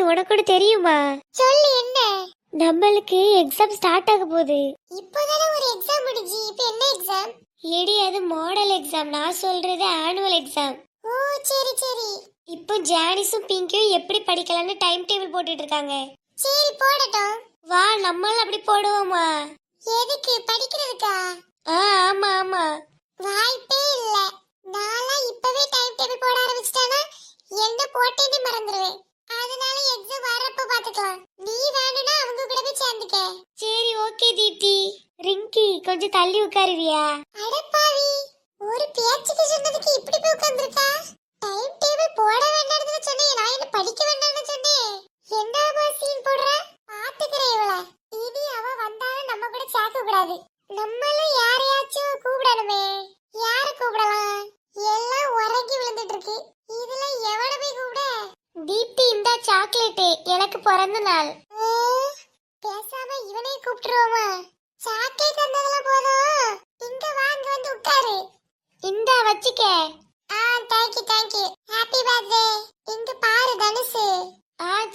உனக்கு தெரியுமா? சொல்லு என்ன? நம்மளுக்கு எக்ஸாம் ஸ்டார்ட் ஆக போகுது. இப்போதானே ஒரு எக்ஸாம் முடிஞ்சு, இப்போ என்ன எக்ஸாம்? ஏடி அது மாடல் எக்ஸாம், நான் சொல்றது ஆனுவல் எக்ஸாம். ஓ சரி சரி. இப்போ ஜானிஸும் பிங்கும் எப்படி படிக்கலாம்னு டைம் டேபிள் போட்டுட்டு இருக்காங்க. சரி போடட்டும். வா நம்மளும் அப்படி போடுவோமா? எதுக்கு? படிக்கிறதுக்கா? ஆமா ஆமா. வாய்ப்பே இல்ல. நான்லாம் இப்பவே டைம் டேபிள் போட ஆரம்பிச்சிட்டேனா என்ன போட்டேன்னு மறந்துடுவேன். அதனால எக்ஸாம் வரப்ப பாத்துக்கலாம். நீ வேணும்னா அவங்க கூட போய் சேர்ந்துக்க. சரி ஓகே தீப்தி. ரிங்கி கொஞ்சம் தள்ளி உட்காருவியா? அடப்பாவி, ஒரு பேச்சுக்கு சொன்னதுக்கு இப்படி போய் உட்கார்ந்திருக்கா. டைம் டேபிள் போட வேண்டாம்னு சொன்னேன், நான் என்ன படிக்க வேண்டாம்னு சொன்னேன். என்னமா சீன் போடுற? பாத்துக்கிறேன் இவள. இனி அவ வந்தாலும் நம்ம கூட சேர்க்க கூடாது. நம்மளும் யாரையாச்சும் கூப்பிடணுமே. யார கூப்பிடலாம்? எல்லாம் உறங்கி விழுந்துட்டு இருக்கு. இதுல எவனை போய் கூப்பிட? தீப்தி இந்த சாக்லேட் எனக்கு பிறந்த நாள். பேசாம இவனே கூப்பிட்டுருவோமா? சாக்லேட் தந்ததெல்லாம் போதும். இங்க வாங்க வந்து உட்காரு. இந்த வச்சுக்க. Thank you. Happy birthday. இங்க பாரு தனுஷ்.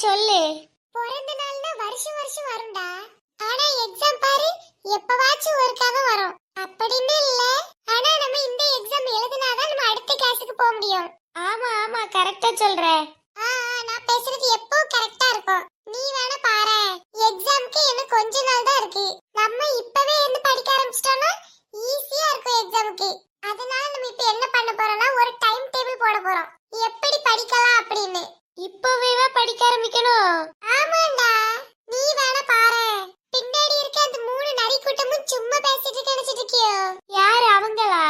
சொல்லு. பிறந்த நாள்னா வருஷம் வருஷம் வரும்டா. ஆனா எக்ஸாம் பாரு எப்பவாச்சும் ஒருக்காக வரும். அப்படின்னு இல்ல. ஆனா நம்ம இந்த எக்ஸாம் எழுதினாதான் நம்ம அடுத்த கிளாஸுக்கு போக முடியும். ஆமா ஆமா கரெக்டா சொல்ற. நான் பேசுறது எப்போ கரெக்டா இருக்கும். நீ வேணா பாரு. எக்ஸாம்க்கு இன்னும் கொஞ்ச நாள் தான் இருக்கு. நம்ம இப்பவே இருந்து படிக்க ஆரம்பிச்சிட்டோம்னா ஈஸியா இருக்கும் எக்ஸாம்க்கு. அதனால நம்ம இப்ப என்ன பண்ண போறோம்னா ஒரு டைம் டேபிள் போட போறோம். எப்படி படிக்கலாம் அப்படின்னு. இப்பவே படிக்க ஆரம்பிக்கணும். ஆமாண்டா. நீ வேணா பாரு. பின்னாடி இருக்க அந்த மூணு நரி கூட்டமும் சும்மா பேசிட்டு நினைச்சிட்டு இருக்கியோ? யாரு அவங்களா?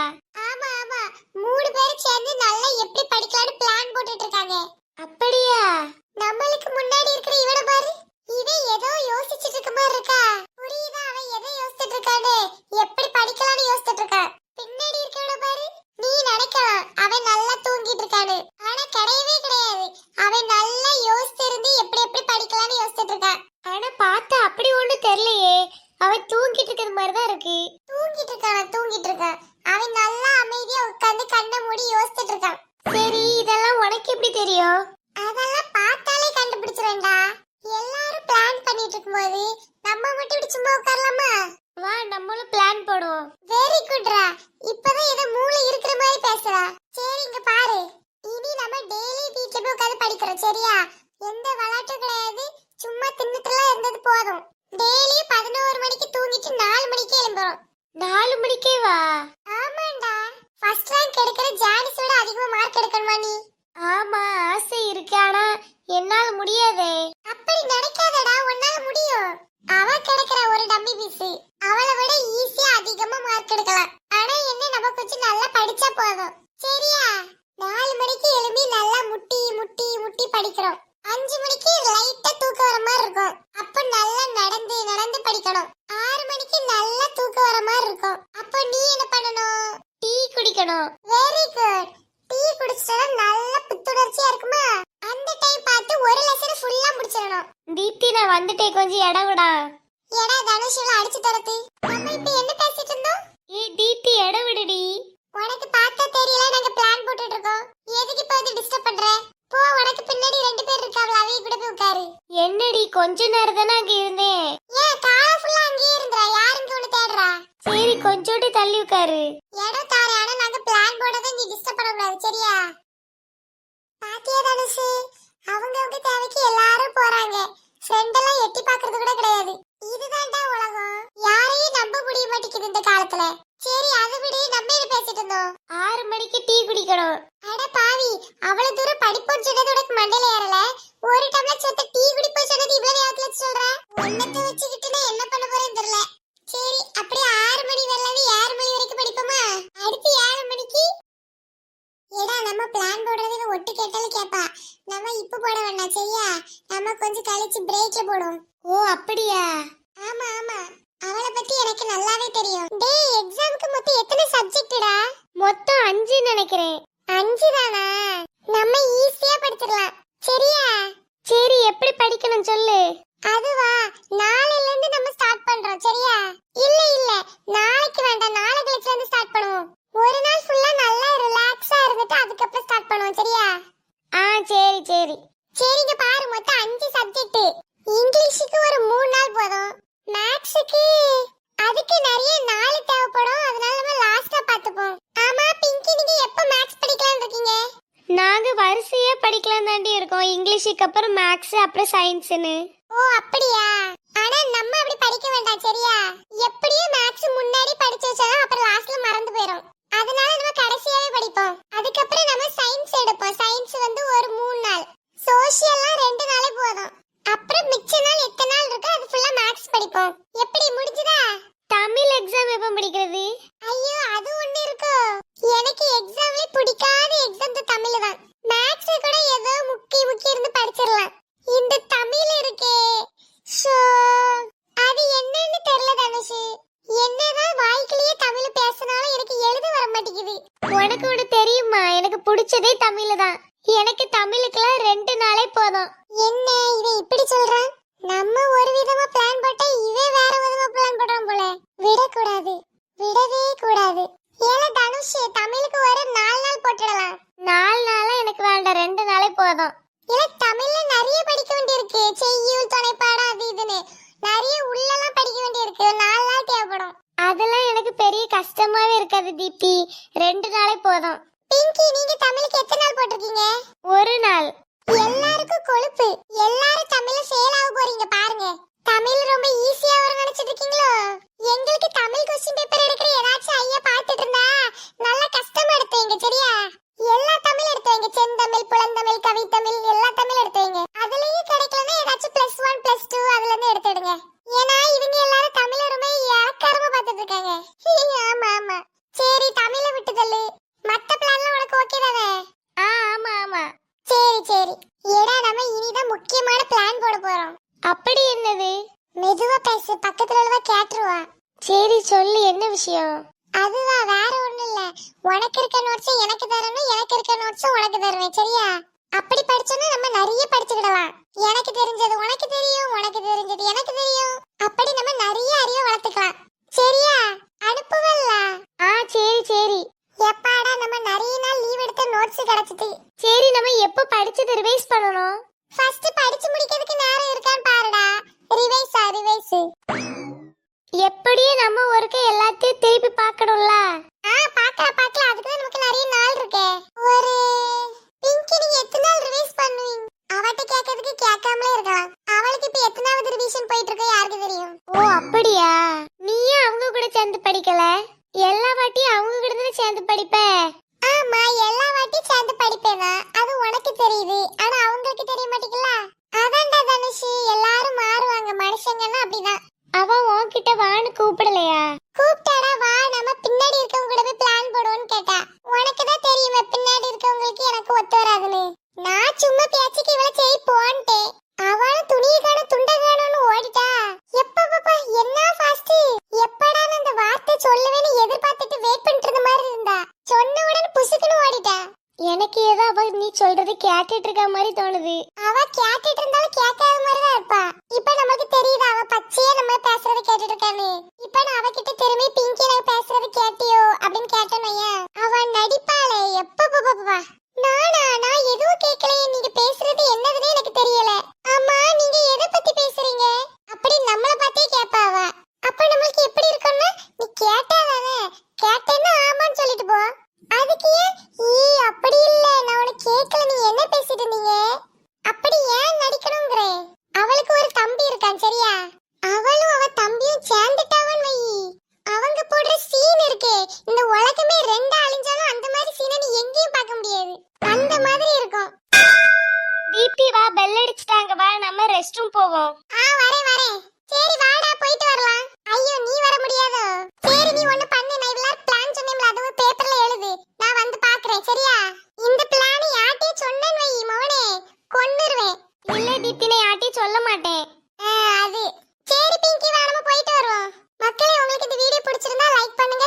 ஆமா ஆமா, மூணு பேரும் சேர்ந்து நல்லா எப்படி படிக்கலாம்னு பிளான் போட்டுட்டு இருக்காங்க. அப்படியா? நம்மளுக்கு முன்னாடி இருக்கிற இவனை பாரு. இவன் ஏதோ யோசிச்சுட்டு இருக்க மாதிரி இருக்கா. புரியுதா அவன் எதை யோசிச்சுட்டு இருக்கான்னு? எப்படி படிக்கலாம்னு யோசிச்சுட்டு இருக்கா. பின்னாடி இருக்கவனை பாரு. நீ நினைக்கலாம் அவன் நல்லா தூங்கிட்டு இருக்கான்னு. ஆனா கிடையவே கிடையாது. அவன் நல்லா யோசிச்சு இருந்து எப்படி எப்படி படிக்கலாம்னு யோசிச்சுட்டு இருக்கான். ஆனா பார்த்தா அப்படி ஒண்ணு தெரியலையே. அவன் தூங்கிட்டு இருக்கிற மாதிரி தான் இருக்கு. தூங்கிட்டு இருக்கான். அவன் நல்லா அமைதியா உட்கார்ந்து கண்ணை மூடி யோசிச்சுட்டு இருக்கான். சரி இதெல்லாம் உனக்கு எப்படி தெரியும்? அதெல்லாம் பார்த்தாலே கண்டுபிடிச்சிரேன்டா. எல்லாரும் பிளான் பண்ணிட்டு இருக்கும்போது நம்ம மட்டும் இப்படி சும்மா உட்காரலாமா? வா நம்மளும் பிளான் போடுவோம். வெரி குட்ரா. இப்பதான் ஏதோ மூளை இருக்கிற மாதிரி பேசுறா. சரி இங்க பாரு. இனி நம்ம டெய்லி வீட்ல போய் உட்கார்ந்து படிக்கிறோம் சரியா? எந்த விளையாட்டும் கிடையாது. சும்மா தின்னுட்டுலாம் இருந்தது போதும். டெய்லி 11 மணிக்கு தூங்கிட்டு 4 மணிக்கு எழும்புறோம். 4 மணிக்கே வா? ஆமாண்டா. ஃபர்ஸ்ட் ரேங்க் எடுக்கிற ஜானிஸோட அதிகமா மார்க் எடுக்கணுமா நீ? ஆமா ஆசை இருக்கு, ஆனா என்னால முடியாதே. அப்படி நினைக்காதடா, உன்னால முடியும். அவ கிடைக்கிற ஒரு டம்மி பீஸ். அவளை விட ஈஸியா அதிகமா மார்க் எடுக்கலாம். ஆனா என்ன, நம்ம கொஞ்சம் நல்லா படிச்சா போதும் சரியா? 4 மணிக்கு எழும்பி நல்லா முட்டி முட்டி முட்டி படிக்கிறோம். 5 மணிக்கு லைட்டா தூக்கம் வர மாதிரி இருக்கும். அப்ப நல்லா நடந்து நடந்து படிக்கணும். 6 மணிக்கு நல்லா தூக்கம் வர மாதிரி இருக்கும். அப்ப நீ என்ன பண்ணணும்? டீ குடிக்கணும். Very good. டீ குடிச்சா நல்லா புத்துணர்ச்சியா இருக்குமா? அந்த டைம் பார்த்து ஒரு லெசன் ஃபுல்லா முடிச்சிரணும். தீப்தி நான் வந்துட்டேன், கொஞ்சம் இடம் விடா. ஏடா தனுஷுல அடிச்சு தரது. நம்ம இப்ப என்ன பேசிட்டு இருந்தோம்? தீப்தி இடம் விடுடி. உனக்கு பார்த்தா தெரியல, நாங்க பிளான் போட்டுட்டு இருக்கோம். எதுக்கு இப்ப வந்து டிஸ்டர்ப் பண்ற? போ, உனக்கு பின்னாடி 2 பேர் இருக்காங்களா, அவங்க கூட போய் உட்காரு. என்னடி கொஞ்ச நேரம் தானே அங்க இருந்தேன். ஏன் காலை ஃபுல்லா அங்கேயே இருந்தறா? யாருங்க உன்னை தேடுறா? சரி கொஞ்சோடி தள்ளி உட்காரு. இடம் தாரே, ஆனா நாங்க பிளான் போட்டதை நீ டிஸ்டர்ப் பண்ண கூடாது சரியா? பாத்தியா தனுஷு, அவங்க தேவைக்கு எல்லாரும் போறாங்க. ஃப்ரெண்ட் எல்லாம் எட்டி பாக்குறது கூட கிடையாது. இதுதான்டா உலகம். யாரையும் நம்ப முடிய மாட்டேங்குது இந்த காலத்துல. சரி அதை விட நம்ம என்ன பேசிட்டு இருந்தோம்? 6 மணிக்கு டீ குடிக்கணும். அட பாவி, அவ்வளவு தூரம் படிப்போன்னு சொன்னது உனக்கு மண்டையில ஏறல. ஒரு டம்ளர் சொத்த டீ குடிப்போம் சொன்னது இவ்வளவு நேரத்துல சொல்ற. ஒன்னத்தை வச்சுக்கிட்டு நான் என்ன பண்ண போறேன்னு தெரியல. சரி அப்படியே 6 மணி வரலாவே 7 மணி வரைக்கும் படிப்போமா? அடுத்து 7 மணிக்கு ஏடா நம்ம பிளான் போடுறதுக்கு ஒட்டு கேட்டாலும் கேப்பா. நம்ம இப்ப போட வேண்டாம் சரியா? நம்ம கொஞ்சம் கழிச்சு பிரேக்ல போடுவோம். ஓ அப்படியா? ஆமா ஆமா, அவளை பத்தி எனக்கு நல்லாவே தெரியும். டேய் எக்ஸாம்க்கு மொத்தம் எத்தனை சப்ஜெக்ட்டா? மொத்தம் 5 நினைக்கிறேன். 5 தானா? நம்ம ஈஸியா படிச்சிடலாம் சரியா? சரி எப்படி படிக்கணும் சொல்லு. அதுவா, நாளையில இருந்து நம்ம ஸ்டார்ட் பண்றோம் சரியா? இல்ல இல்ல, நாளைக்கு வேண்டாம், நாளை கழிச்சுல இருந்து ஸ்டார்ட் பண்ணுவோம். ஒரு நாள் ஃபுல்லா நல்லா ரிலாக்ஸா இருந்துட்டு அதுக்கப்புறம் ஸ்டார்ட் பண்ணுவோம் சரியா? சரி சரி. சரிங்க பாரு, மொத்தம் 5 இங்கிலீஷுக்கு அப்புறம் மேக்ஸ் அப்புறம் சயின்ஸ்னு. ஓ அப்படியா? ஆனா நம்ம அப்படி படிக்க வேண்டாம் சரியா? எப்படியும் மேக்ஸ் முன்னாடி படிச்சு வச்சாலும் அப்புறம் லாஸ்ட்ல மறந்து போயிடும். அதனால நம்ம கடைசியாவே படிப்போம். அதுக்கப்புறம் நம்ம சயின்ஸ் எடுப்போம். சயின்ஸ் வந்து ஒரு 3 நாள், சோஷியல்லாம் 2 நாளே போதும். அப்புறம் மிச்ச நாள் எத்தனை நாள் இருக்கோ அது ஃபுல்லா மேக்ஸ் படிப்போம். எப்படி முடிஞ்சதா? தமிழ் எக்ஸாம் எப்ப படிக்கிறது? ஐயோ அது ஒண்ணு இருக்கோ. எனக்கு எக்ஸாம்ல பிடிக்காத எக்ஸாம் தமிழ் தான். மேக்ஸ் கூட ஏதோ முக்கி இருந்து படிச்சிரலாம். இந்த தமிழ் இருக்கே ஷோ, அது என்னன்னு தெரியல தனுஷ். என்னதான் வாய்க்குலயே தமிழ் பேசினாலும் எனக்கு எழுத வர மாட்டேங்குது. உனக்கு ஒண்ணு தெரியுமா, எனக்கு பிடிச்சதே தமிழ் தான். எனக்கு தமிழுக்குலாம் 2 நாளே போதும். என்ன இவன் இப்படி சொல்றான்? நம்ம ஒரு விதமா பிளான் போட்டா இவன் வேற விதமா பிளான் போடுறான் போல. விடக்கூடாது, விடவே கூடாது. ஏல தனுஷ், தமிழுக்கு ஒரு 4 நாள் போட்டுடலாம். 4 நாளா எனக்கு வேண்டாம், 2 நாளே போதும். இல்ல தமிழ்ல நிறைய படிக்க வேண்டியிருக்கு. செய்யுள், துணைப்பாடம், அது இதுன்னு நிறைய உள்ளெல்லாம் படிக்க வேண்டியிருக்கு. 4 நாள் தேவைப்படும். அதெல்லாம் எனக்கு பெரிய கஷ்டமாவே இருக்காது தீப்தி, 2 நாளே போதும். பிங்கி, நீங்க தமிழுக்கு எத்தனை நாள் போட்டிருக்கீங்க? 1 நாள். எல்லாருக்கும் கொழுப்பு. எல்லாரும் தமிழ்ல ஃபெயில் ஆக போறீங்க பாருங்க. தமிழ் ரொம்ப ஈஸியா வர நினைச்சிட்டு இருக்கீங்களோ? எங்களுக்கு தமிழ் क्वेश्चन பேப்பர் எடுக்கிற ஏதாச்சும் ஐயா பார்த்துட்டு இருந்தா நல்ல கஷ்டமா எடுத்தீங்க சரியா? எல்லா தமிழ் எடுத்தீங்க. செந்தமிழ், புலந்தமிழ், கவித்தமிழ் எல்லா தமிழ் எடுத்தீங்க. அதுலயே கிடைக்கலன்னா ஏதாச்சும் +1 +2 அதுல இருந்து எடுத்துடுங்க. ஏன்னா இவங்க எல்லாரும் தமிழ் ரொம்ப ஏக்காரமா பார்த்துட்டு இருக்காங்க. ஆமா ஆமா, சரி தமிழை விட்டு தள்ளு. மத்த பிளான்லாம் உனக்கு ஓகே தானே? ஆமா ஆமா. சரி சரி. ஏடா நம்ம இனிதான் முக்கியமான பிளான் போட போறோம். அப்படி என்னது? மெதுவா பேசு, பக்கத்துல உள்ளவ கேட்டுருவா. சரி சொல்லு, என்ன விஷயம்? அதுவா, வேற ஒண்ணும் இல்ல. உனக்கு இருக்க நோட்ஸ் எனக்கு தரணும், எனக்கு இருக்க நோட்ஸ் உனக்கு தருவேன் சரியா? அப்படி படிச்சோன்னா நம்ம நிறைய படிச்சுக்கிடலாம். எனக்கு தெரிஞ்சது உனக்கு தெரியும், உனக்கு தெரிஞ்சது எனக்கு தெரியும். அப்படி நம்ம நிறைய அறிவை வளர்த்துக்கலாம் சரியா? அனுப்புவல்ல? சரி சரி. எப்பாடா நம்ம நிறைய நாள் லீவ் எடுத்த நோட்ஸ் கிடைச்சிட்டு. சரி, நம்ம எப்ப படிச்சது ரிவைஸ் பண்ணணும்? ஃபர்ஸ்ட் படிச்சு முடிக்கிறதுக்கு நேரம் இருக்கான்னு பாருடா. ரிவைஸ். எப்படியே நம்ம ஒருக்க எல்லாத்தையும் திருப்பி பார்க்கணும்ல. பார்க்கலாம். அதுக்கு தான் நமக்கு நிறைய நாள் இருக்கே. ஒரு பிங்கி, நீங்க எத்தனை நாள் ரிவைஸ் பண்ணுவீங்க? அவட்ட கேட்கிறதுக்கு கேட்காமலே இருக்கலாம். அவளுக்கு இப்ப எத்தனாவது ரிவிஷன் போயிட்டு இருக்கு யாருக்கு தெரியும்? ஓ அப்படியா? நீயே அவங்க கூட சேர்ந்து படிக்கல? எல்லா வாட்டியும் அவங்க கூட தானே சேர்ந்து படிப்ப. ஆமா, எல்லா வாட்டியும் சேர்ந்து படிப்பேனா? அது உனக்கு தெரியுது, ஆனா அவங்களுக்கு தெரிய மாட்டேங்கல. அதான்டா தனுஷ், எல்லாரும் மாறுவாங்க, மனுஷங்கன்னா அப்படிதான். அவன் உன்கிட்ட வான்னு கூப்பிடலையா? கூப்பிட்டாடா, வா நம்ம பின்னாடி இருக்கவங்க கூட போய் பிளான் போடுவோம்னு கேட்டா. உனக்கு தான் தெரியுமே பின்னாடி இருக்கவங்களுக்கு எனக்கு ஒத்து வராதுன்னு. நான் சும்மா பேச்சுக்கு இவள சரி போன்ட்டேன். அவளும் துணியை காண துண்டை காணும்னு ஓடிட்டா. எப்பப்பா என்ன ஃபாஸ்ட்! எப்படா அந்த வார்த்தை சொல்லுவேன்னு எதிர்பார்த்துட்டு வெயிட் பண்ணிட்டு இருந்த மாதிரி இருந்தா. சொன்ன உடனே புசுக்குன்னு ஓடிட்டா. எனக்கு ஏதோ அவ நீ சொல்றது கேட்டுட்டு இருக்க மாதிரி தோணுது. அவ கேட்டுட்டு இருந்தாலும் கேட்காத மாதிரி தான் இருப்பா. இப்ப நமக்கு தெரியுது அவ பச்சையா நம்ம பேசுறத கேட்டுட்டு இருக்கான்னு. இப்ப நான் அவகிட்ட திரும்பி பிங்கி நான் பேசுறது கேட்டியோ அப்படின்னு கேட்டேன்னு அவ நடிப்பாளே. எப்பப்பா நான் எதுவும் கேட்கலையே. நீங்க பேசுறது என்னதுன்னு எனக்கு தெரியல. ஆமா, நீங்க எதை பத்தி பேசுறீங்க அப்படி நம்மள பார்த்தே கேட்பா அவ. அப்ப நம்மளுக்கு எப்படி இருக்கும்னா, நீ கேட்டாதானே, கேட்டேன்னா ஆமான்னு சொல்லிட்டு போ. அதுக்கு அப்படி இல்ல, நான் உனக்கு கேட்கல, நீ என்ன பேசிட்டு இருந்தீங்க அப்படி ஏன் நடிக்கணும்ங்கற. அவளுக்கு ஒரு தம்பி இருக்கான் சரியா? அவளும் அவ தம்பியும் சேர்ந்துட்டாவன்னு வை. அவங்க போடுற சீன் இருக்கே, இந்த உலகமே ரெண்டா அழிஞ்சாலும் அந்த மாதிரி சீனை நீ எங்கேயும் பார்க்க முடியாது. அந்த மாதிரி இருக்கும். தீப்தி வா, பெல் அடிச்சிட்டாங்க, வா நம்ம ரெஸ்ட் ரூம் போவோம். வரேன். சரி வாடா, போயிட்டு வரலாம். ஐயோ நீ வர முடியாதோ? சரி நீ ஒண்ணு பண்ணு, நான் இவ்வளவு பிளான் சொன்னேன்ல அதுவும் பேப்பர்ல எழுது, நான் வந்து பாக்குறேன் சரியா? இந்த பிளான் யார்ட்டே சொன்னேன்னு வை மவனே, கொன்னுருவேன். இல்ல தீப்தி, நான் யார்ட்டையும் சொல்ல மாட்டேன். அது சரி பிங்கி, வா நம்ம போயிட்டு வருவோம். மக்களே, உங்களுக்கு இந்த வீடியோ பிடிச்சிருந்தா லைக் பண்ணுங்க.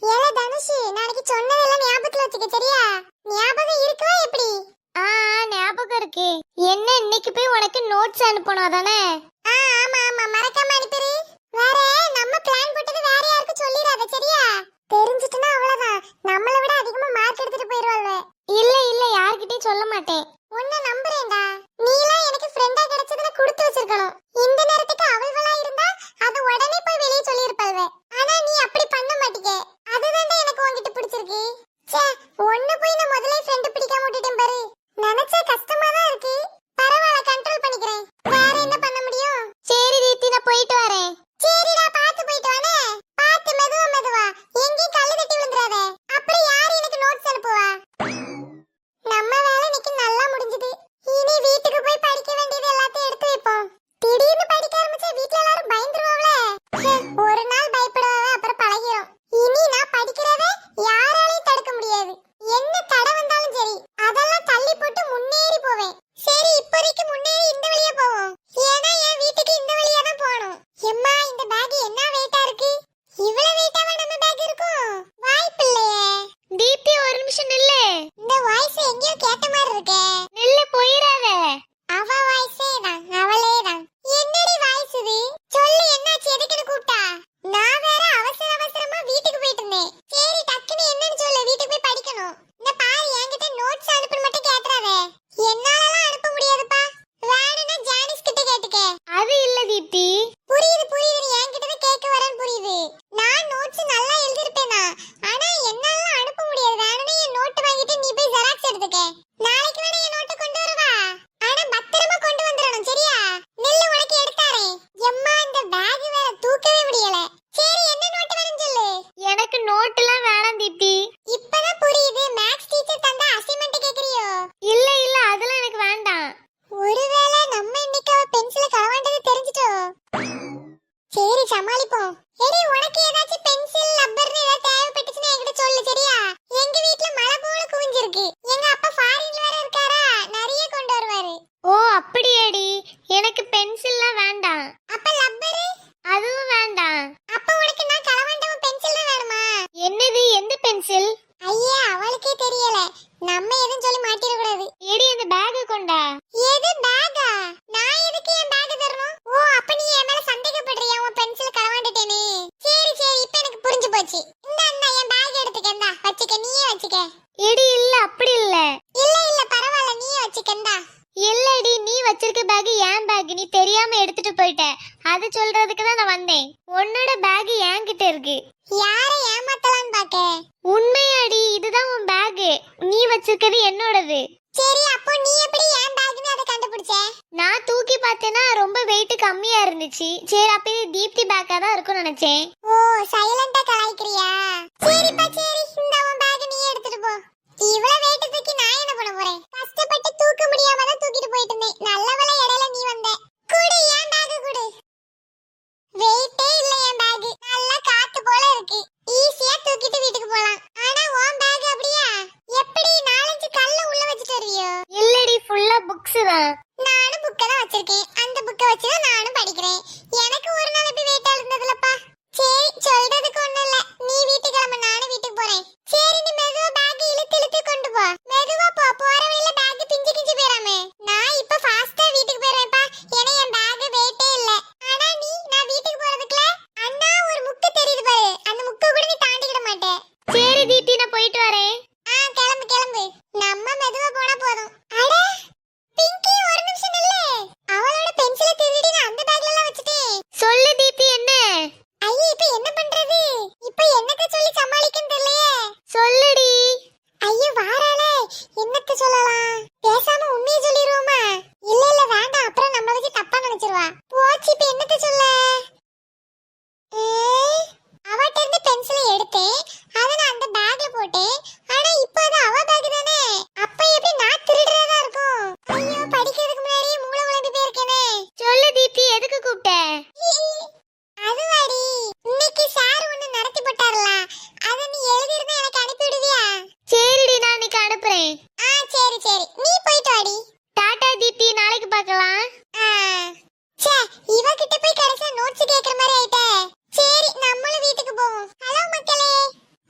ஏல தனுஷ், நாளைக்கு சொன்னதெல்லாம் ஞாபகத்துல வச்சுக்க சரியா? ஞாபகம் இருக்கா எப்படி? ஞாபகம் இருக்கு. என்ன இன்னைக்கு போய் உனக்கு நோட்ஸ் அனுப்பணும் அதானே? ஆமா மறக்காம அனுப்பிரு. வேற நம்ம பிளான் போட்டது வேற யாருக்கும் சொல்லிராத சரியா? தெரிஞ்சிட்டனா அவ்வளவுதான், நம்மள விட அதிகமா மார்க் எடுத்துட்டு போயிடுவாங்க. இல்ல யார்கிட்டயும் சொல்ல மாட்டேன். உன்னை நம்புறேன்டா. நீலாம் எனக்கு ஃப்ரெண்டா கிடைச்சதுல கொடுத்து வச்சிருக்கணும். இந்த நேரத்துக்கு அவள்களா இருந்தா அது உடனே போய் வெளிய சொல்லிருப்பாள்வே. ஆனா நீ அப்படி பண்ண மாட்டீங்க. அதுதான்டா எனக்கு உன்கிட்ட பிடிச்சிருக்கு. ச்சே, ஒண்ணு போய் நான் முதல்ல ஃப்ரெண்ட் பிடிக்காம விட்டுட்டேன் பாரு. நினைச்சா கஷ்டமா தான் எடுப்போம். எடி உனக்கு ஏதாச்சும் பென்சில் ரப்பர்னு ஏதாவது தேவைப்பட்டுச்சுன்னா என்கிட்ட சொல்லு சரியா? எங்க வீட்ல மலை போல குவிஞ்சிருக்கு. எங்க அப்பா ஃபாரின்ல வேற இருக்காரா, நிறைய கொண்டு வருவாரு. ஓ அப்படியாடி, எனக்கு பென்சில்லாம் வேண்டாம். அப்ப ரப்பர் அதுவும் வேண்டாம். அப்ப உனக்கு நான் களவாண்டவும் பென்சில் தான் வேணுமா? என்னது, எந்த பென்சில்? ஐயா அவளுக்கே தெரியல, நம்ம எதுவும் சொல்லி மாட்டிர கூடாது. எடி அந்த பேக் கொண்டா. எது பேக்கா? நான் எதுக்கு என் பேக் தரணும்? ஓ அப்ப நீ என் மேல சந்தேகப்படுறியா உன் பென்சில் களவாண்டுட்டேனே? சரி சரி இப்ப எனக்கு புரிஞ்சு போச்சு. இந்த என் பேக் எடுத்துக்கண்டா, வச்சுக்க, நீயே வச்சுக்க. எடி இல்ல, அப்படி இல்ல. இல்ல இல்ல பரவாயில்ல, நீயே வச்சுக்கண்டா. இல்லடி, நீ வச்சிருக்க பேக் என் பேக், நீ தெரியாம எடுத்துட்டு போயிட்ட. அது சொல்றதுக்கு தான் நான் வந்தேன். உன்னோட பேக் என்கிட்ட இருக்கு. யாரை ஏமாத்தலாம்னு பாக்க? உண்மையாடி, இதுதான் உன் பேக். நீ வச்சிருக்கிறது என்னோடது. சரி அப்போ நீ எப்படி என் பேக்னு அதை கண்டுபிடிச்ச? நான் தூக்கி பார்த்தேன்னா ரொம்ப வெயிட் கம்மியா இருந்துச்சு. சரி அப்ப இது தீப்தி பேக்கா தான் இருக்கும்னு நினைச்சேன். ஓ சைலண்டா கலாய்க்கிறியா? சரிப்பா சரி, இந்த உன் பேக் நீ எடுத்துட்டு போ. இவ்வளவு வெயிட் தூக்கி நான் என்ன பண்ண போறேன்? கஷ்டப்பட்டு தூக்க முடியாம தான் தூக்கிட்டு போயிட்டு இருந்தேன். நல்லவேளை இடையில நீ வந்த. குடு என் பேக் குடு. வெயிட்டே இல்ல என் பேக், நல்லா காத்து போல இருக்கு. ஈஸியா தூக்கிட்டு வீட்டுக்கு போலாம். ஆனா உன் பேக் அப்படியா? எப்படி 4-5 கல்ல உள்ள வச்சிட்டு வருவியோ? இல்லடி, ஃபுல்லா புக்ஸ் தான். நானும் புக்க தான் வச்சிருக்கேன். அந்த புக்க வச்சு தான் நானும் படிக்கிறேன். எனக்கு ஒரு நாள் இப்படி வெயிட்டா இருந்ததுலப்பா. சரி சொல்றதுக்கு ஒண்ணும் இல்ல, நீ வீட்டுக்கு கிளம்ப, நானும் வீட்டுக்கு போறேன். சரி நீ மெதுவா பேக் இழுத்து இழுத்து கொண்டு போ. மெதுவா போ, போற வழியில பேக் பிஞ்சு கிஞ்சு போயிராம. நான் இப்ப ஃபாஸ்டா வீட்டுக்கு போறேன்ப்பா. ஏன்னா என் பேக் வெயிட்டே இல்ல. ஆனா நான் வீட்டுக்கு போறதுக்குள்ள அண்ணா ஒரு முக்கு தெரியுது பாரு, அந்த முக்க கூட நீ தாண்டிக்கிட மாட்டே. சரி தீப்தி, நான் போயிட்டு வரேன். கிளம்பு கிளம்பு, நம்ம மெதுவா போனா போதும். அட பிங்கி ஒரு நிமிஷம் நில்லு. அவளோட பென்சிலை திருடி நான் அந்த பேக்ல எல்லாம் வச்சிட்டேன். சொல்லு தீப்தி, என்ன? ஐயே இப்ப என்ன பண்றது? இப்ப என்னத்த சொல்லி சமாளிக்கன்னு தெரியலையே. சொல்லுடி. ஐயோ வாராளே, என்னத்த சொல்லலாம்? பேசாம உண்மையை சொல்லிடுவோமா? இல்ல இல்ல வேண்டாம், அப்புறம் நம்மள வச்சு தப்பா நினைச்சிருவா. போச்சு இப்ப என்னத்த சொல்ல? அவட்ட இருந்து பென்சிலை எடுத்தேன், அதை நான் அந்த பேக்ல போட்டேன். ஆனா இப்ப அது அவ பேக் தானே, அப்ப எப்படி நான் திருடுறதா இருக்கும்? ஐயோ படிக்கிறதுக்கு முன்னாடியே மூளை குழம்பி போயிருக்கேனே. சொல்லு தீப்தி, எதுக்கு கூப்பிட்ட? அதுவாடி, இன்னைக்கு சார் ஒண்ணு நடத்தி போட்டார்ல, அத நீ எழுதிருந்தா எனக்கு அனுப்பி விடுவியா? சரிடி, நான் இன்னைக்கு அனுப்புறேன். சரி சரி நீ போயிட்டு வாடி. டாடா தீப்தி, நாளைக்கு பார்க்கலாம். ச்சே இவகிட்ட போய் கடைசியா நோட்ஸ் கேக்குற மாதிரி ஆயிட்டே. சரி நம்மளும் வீட்டுக்கு போவோம். ஹலோ மக்களே,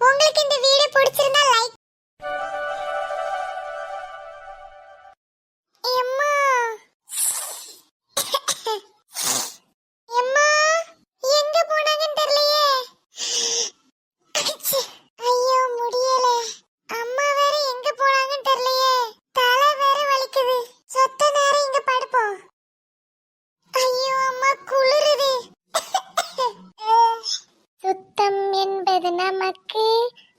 உங்களுக்கு இந்த வீடியோ பிடிச்சிருந்தா லைக். எம்மா எம்மா எங்க போனாங்கன்னு தெரியலையே. ஐயோ முடியல, அம்மா வேற எங்க போனாங்கன்னு தெரியலையே. தலை வேற வலிக்குது, சொத்த நேரம் இங்க படுப்போம். ஐயோ அம்மா குளிருது. சுத்தம் என்பது நமக்கு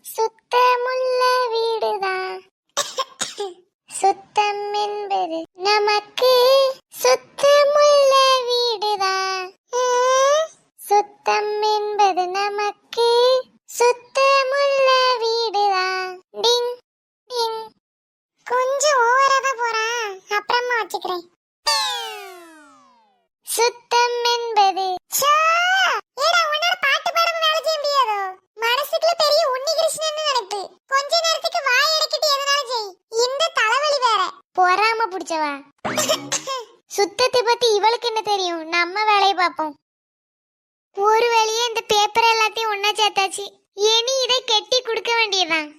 சுத்தமுள்ள வீடுதான். சுத்தம் என்பது நமக்கு சுத்தமுள்ள வீடுதான். சுத்தம் என்பது நமக்கு சுத்தமுள்ள வீடுதான். டிங் டிங். கொஞ்சம் ஓவரா தான் போறான், அப்புறமா வச்சுக்கிறேன். சுத்தம் என்பது ஏடா உன்னால பாட்டு பாடாம வேலை செய்ய முடியாதோ? மனசுக்குள்ள பெரிய உன்னி கிருஷ்ணன் நினைப்பு. கொஞ்ச நேரத்துக்கு வாய் அடக்கிட்டு எதனால செய். இந்த தலைவலி வேற. பொறாம புடிச்சவா. சுத்தத்தை பத்தி இவளுக்கு என்ன தெரியும்? நம்ம வேலையை பார்ப்போம். ஒரு வேலையே இந்த பேப்பர் எல்லாத்தையும் ஒன்னா சேர்த்தாச்சு. இனி இதை கெட்டி கொடுக்க வேண்டியதுதான்.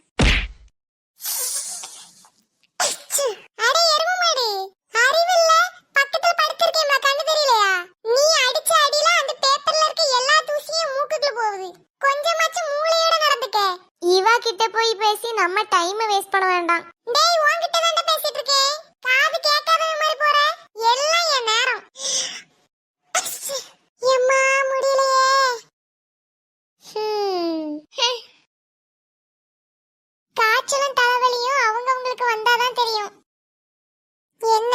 அட எருமை மாடு, அறிவில்ல, பக்கத்துல படுத்திருக்கேன் கண்ணு தெரியலையா? நீ அடிச்ச அடியில அந்த பேப்பர்ல இருக்க எல்லா தூசியும் மூக்குக்குள்ள போகுது. கொஞ்சமாச்சும் மூளையோட நடந்துக்க. இவா கிட்ட போய் பேசி நம்ம டைம் வேஸ்ட் பண்ண வேண்டாம். டேய் உன்கிட்ட தான் பேசிட்டு இருக்கேன், காது கேட்காத மாதிரி போற. எல்லாம் என் நேரம். எம்மா முடியலையே. காய்ச்சலும் தலைவலியும் அவங்களுக்கு வந்தாதான் தெரியும். என்ன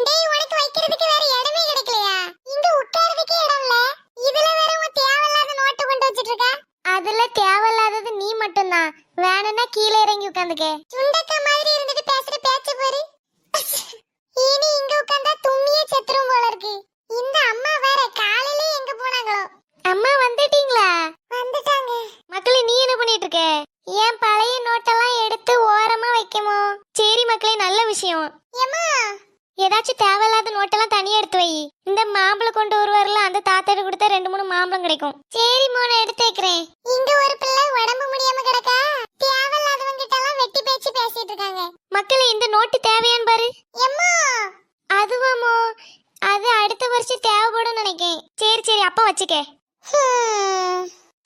டேய் உனக்கு வைக்கிறதுக்கு வேற இடமே கிடைக்கலையா? இங்க உட்கார்றதுக்கே இடம் இல்ல, இதுல வேற உன் தேவையில்லாத நோட்டு கொண்டு வச்சிட்டு இருக்க. அதுல தேவையில்லாதது நீ மட்டும்தான். வேணும்னா கீழே இறங்கி உட்காந்துக்க. சுண்டக்க மாதிரி இருந்துட்டு பேசுற பேச்ச பாரு. இனி இங்க உட்கார்ந்தா தும்மியே செத்துரும் போல இருக்கு. இந்த மக்களே, நல்ல விஷயம். ஏம்மா ஏதாச்சும் தேவையில்லாத நோட்டெல்லாம் தனியா எடுத்து வை. இந்த மாம்பழம் கொண்டு வருவார்ல, அந்த தாத்தாட்ட கொடுத்தா 2-3 மாம்பழம் கிடைக்கும். சரி நான் எடுத்து வைக்கிறேன். இங்க ஒரு பிள்ளை உடம்பு முடியாம கிடக்கா, தேவையில்லாதவங்க கிட்ட எல்லாம் வெட்டி பேச்சு பேசிட்டு இருக்காங்க. மக்களே, இந்த நோட்டு தேவையான்னு பாரு. ஏம்மா அதுவாமோ, அது அடுத்த வருஷம் தேவைப்படும் நினைக்கேன். சரி சரி, அப்ப வச்சுக்க.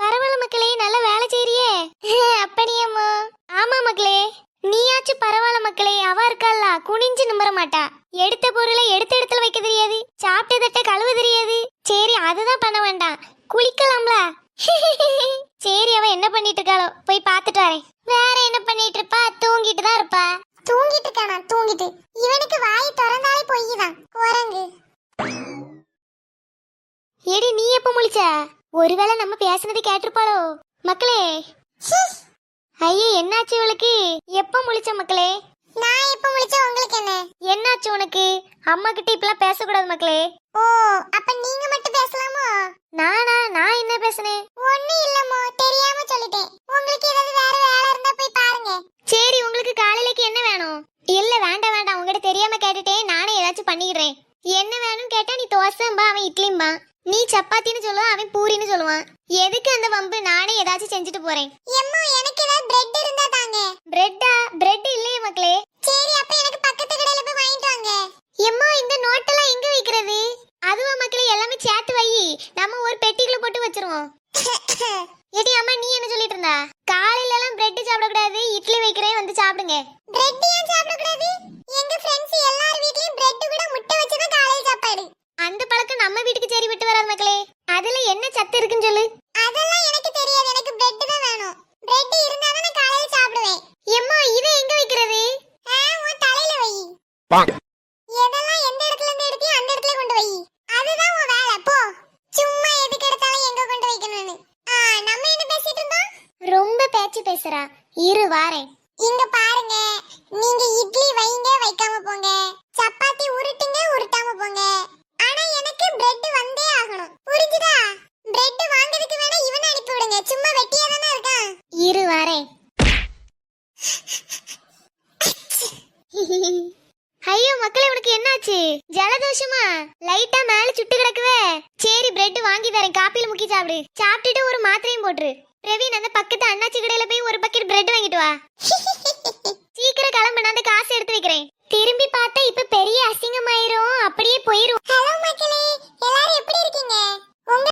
பரவாயில்ல மக்களே, நல்ல வேலை செய்றியே. அப்படியாமோ? ஆமா மக்களே, நீயாச்சும் பரவாயில்ல மக்களே. அவ இருக்கால, குனிஞ்சு நிம்மற மாட்டா. எடுத்த பொருளை எடுத்த இடத்துல வைக்க தெரியாது, சாப்பிட்ட தட்டை கழுவ தெரியாது. சரி, அதுதான் பண்ண வேண்டாம், குளிக்கலாம்ல. சரி, அவ என்ன பண்ணிட்டு இருக்காளோ, போய் பார்த்துட்டு வரேன். வேற என்ன பண்ணிட்டு இருப்பா? தூங்கிட்டு தான் இருப்பா. தூங்கிட்டு இருக்கானா? தூங்கிட்டு இவனுக்கு வாய் திறந்தாலே பொய்யுதான் குரங்கு. ஏடி, நீ எப்ப முழிச்ச? ஒருவேளை நம்ம பேசுனதை கேட்டிருப்பாளோ? மக்களே, ஐயே என்னாச்சு இவளுக்கு? எப்ப முழிச்ச மக்களே? நான் எப்ப முழிச்சா உங்களுக்கு என்ன? என்னாச்சு உனக்கு? அம்மா கிட்ட இப்பெல்லாம் பேசக்கூடாது மக்களே. ஓ, அப்ப நீங்க மட்டும் பேசலாமோ? நான் என்ன பேசுனேன்? ஒண்ணும் இல்லமோ, தெரியாம சொல்லிட்டேன். உங்களுக்கு ஏதாவது வேற வேலை இருந்தா போய் பாருங்க. சரி, உங்களுக்கு காலையிலக்கு என்ன வேணும்? இல்ல வேண்டாம் வேண்டாம், உங்ககிட்ட தெரியாம கேட்டுட்டேன். நானே ஏதாச்சும் பண்ணிடுறேன். என்ன வேணும்னு கேட்டா நீ தோசைம்பா, அவன் இட்லிம்பா. நீ சப்பாத்தின்னு சொல்லுவான், அவன் பூரின்னு சொல்லுவான். எதுக்கு அந்த வம்பு? நானே ஏதாச்சும் செஞ்சுட்டு போறேன். எம்மா, எனக்கு ஏதாவது பிரெட் இருந்தா தாங்க. பிரெட்டா? பிரெட் இல்லையே மக்களே. சரி, அப்ப எனக்கு பக்கத்து கடையில போய் வாங்கிட்டு வாங்க. எம்மா, இந்த நோட்டெல்லாம் எங்க வைக்கிறது? அதுவா மக்களே, எல்லாமே சேர்த்து வை. நம்ம ஒரு பெட்டிக்குள்ள போட்டு வச்சிருவோம். ஏடி அம்மா, நீ என்ன சொல்லிட்டு இருந்தா? காலையில எல்லாம் பிரெட் சாப்பிடக்கூடாது, இட்லி வைக்கிறேன், வந்து சாப்பிடுங்க. பிரெட் ஏன் சாப்பிடக்கூடாது? எங்க ஃப்ரெண்ட்ஸ் எல்லார் வீட்லயும் பிரெட் கூட முட்டை வச்சுதான் காலையில சாப்பாடு. அந்த பழக்கம் நம்ம வீட்டுக்கு சரி விட்டு வராது மக்களே. அதுல என்ன சத்து இருக்குன்னு சொல்லு. அதெல்லாம் எனக்கு தெரியாது, எனக்கு பிரெட் தான் வேணும். பிரெட் இருந்தா தான் நான் காலையில சாப்பிடுவேன். எம்மா, இதை எங்க வைக்கிறது? உன் தலையில வை. எதெல்லாம் எந்த இடத்துல இருந்து எடுத்தியோ அந்த இடத்துல கொண்டு வை. அதுதான் உன் வேலை. போ, சும்மா எதுக்கு எடுத்தாலும் எங்க கொண்டு வைக்கணும்னு. நம்ம என்ன பேசிட்டு இருந்தோம்? ரொம்ப பேச்சு பேசுறா. இரு வாரேன். இங்க பாருங்க, நீங்க இட்லி வைங்க, வைக்காம போங்க. சப்பாத்தி உருட்டுங்க, உருட்டாம போங்க. ஆனா எனக்கு பிரெட் வந்தே ஆகணும். புரிஞ்சுதா? பிரெட் வாங்குறதுக்கு வேணா இவனை அனுப்பி விடுங்க, சும்மா வெட்டியா தானே இருக்கான். இரு வாரேன். ஐயோ மக்களே, உனக்கு என்னாச்சு? ஜலதோஷமா? லைட்டா மேல சுட்டு கிடக்குவே. சரி, பிரெட் வாங்கி தரேன், காப்பில முக்கி சாப்பிடு. சாப்பிட்டுட்டு ஒரு மாத்திரையும் போட்டுரு. பிரவீன், அந்த பக்கத்து அண்ணாச்சி கடையில போய் ஒரு பக்கெட் பிரெட் வாங்கிட்டு வா. சீக்கிரம் கிளம்பு, நான் அந்த காசு எடுத்து வைக்கிறேன். திரும்பி பார்த்தா இப்ப பெரிய அசிங்கமாயிரும், அப்படியே போயிரும். ஹலோ மக்களே, எல்லாரும் எப்படி இருக்கீங்க? உங்க